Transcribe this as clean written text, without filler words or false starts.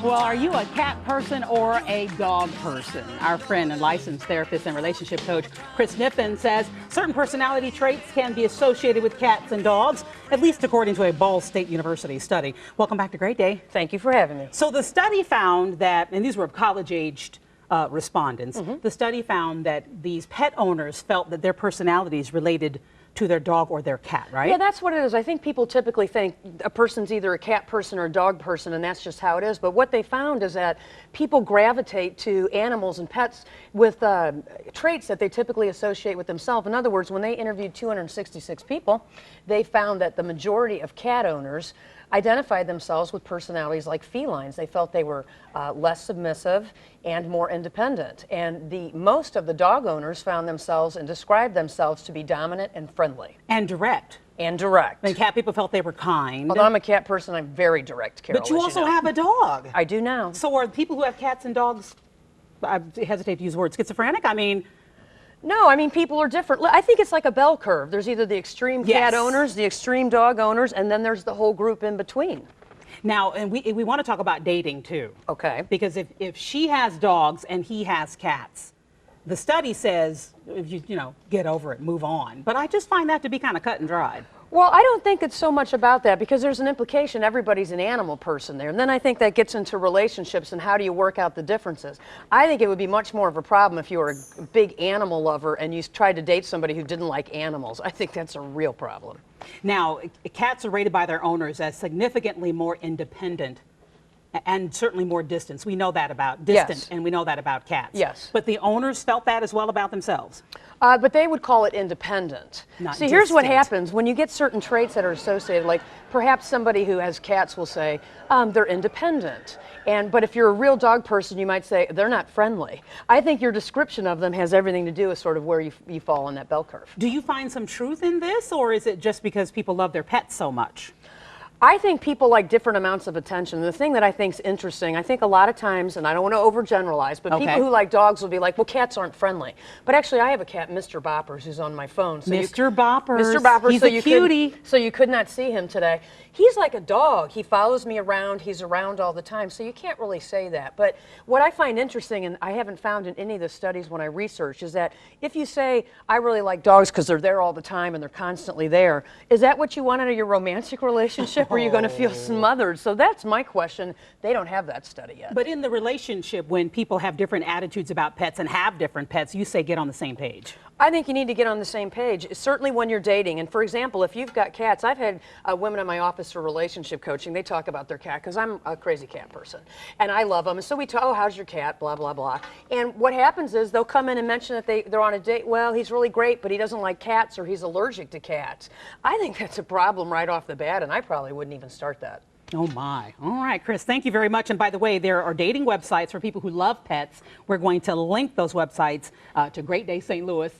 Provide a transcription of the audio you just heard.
Well, are you a cat person or a dog person? Our friend and licensed therapist and relationship coach Chris Kniffen says certain personality traits can be associated with cats and dogs, at least according to a Ball State University study. Welcome back to Great Day. Thank you for having me. So the study found that, and these were college-aged respondents, the study found that these pet owners felt that their personalities related to their dog or their cat, right? Yeah, that's what it is. I think people typically think a person's either a cat person or a dog person, and that's just how it is. But what they found is that people gravitate to animals and pets with traits that they typically associate with themselves. In other words, when they interviewed 266 people, they found that the majority of cat owners identified themselves with personalities like felines. They felt they were less submissive and more independent. And most of the dog owners found themselves and described themselves to be dominant and friendly. And direct. And direct. And cat people felt they were kind. Although I'm a cat person, I'm very direct, Carol. But you also have a dog. I do now. So are people who have cats and dogs, I hesitate to use the word schizophrenic? I mean, no, I mean, people are different. I think it's like a bell curve. There's either the extreme cat owners, the extreme dog owners, and then there's the whole group in between. Now, and we want to talk about dating too. Okay. Because if she has dogs and he has cats, the study says, if you get over it, move on. But I just find that to be kind of cut and dried. Well, I don't think it's so much about that because there's an implication everybody's an animal person there. And then I think that gets into relationships and how do you work out the differences. I think it would be much more of a problem if you were a big animal lover and you tried to date somebody who didn't like animals. I think that's a real problem. Now, cats are rated by their owners as significantly more independent and certainly more distant. We know that about and we know that about cats. Yes. But the owners felt that as well about themselves. But they would call it independent. Not See, here's what distant. happens when you get certain traits that are associated, like perhaps somebody who has cats will say they're independent. But if you're a real dog person, you might say they're not friendly. I think your description of them has everything to do with sort of where you fall on that bell curve. Do you find some truth in this, or is it just because people love their pets so much? I think people like different amounts of attention. The thing that I think is interesting, I think a lot of times, and I don't want to overgeneralize, but people who like dogs will be like, well, cats aren't friendly. But actually, I have a cat, Mr. Boppers, who's on my phone. So Mr. Boppers. Mr. Boppers. He's a cutie. So you could not see him today. He's like a dog. He follows me around. He's around all the time. So you can't really say that. But what I find interesting, and I haven't found in any of the studies when I research, is that if you say, I really like dogs because they're there all the time and they're constantly there, is that what you want out of your romantic relationship? Or are you going to feel smothered? So that's my question. They don't have that study yet. But in the relationship, when people have different attitudes about pets and have different pets, you say get on the same page. I think you need to get on the same page, certainly when you're dating. And for example, if you've got cats, I've had women in my office for relationship coaching, they talk about their cat because I'm a crazy cat person and I love them. And so we talk, oh, how's your cat, blah, blah, blah. And what happens is they'll come in and mention that they're on a date. Well, he's really great, but he doesn't like cats or he's allergic to cats. I think that's a problem right off the bat, and I probably wouldn't even start that. Oh my. All right, Chris, thank you very much. And by the way, there are dating websites for people who love pets. We're going to link those websites to greatdaystlouis.com.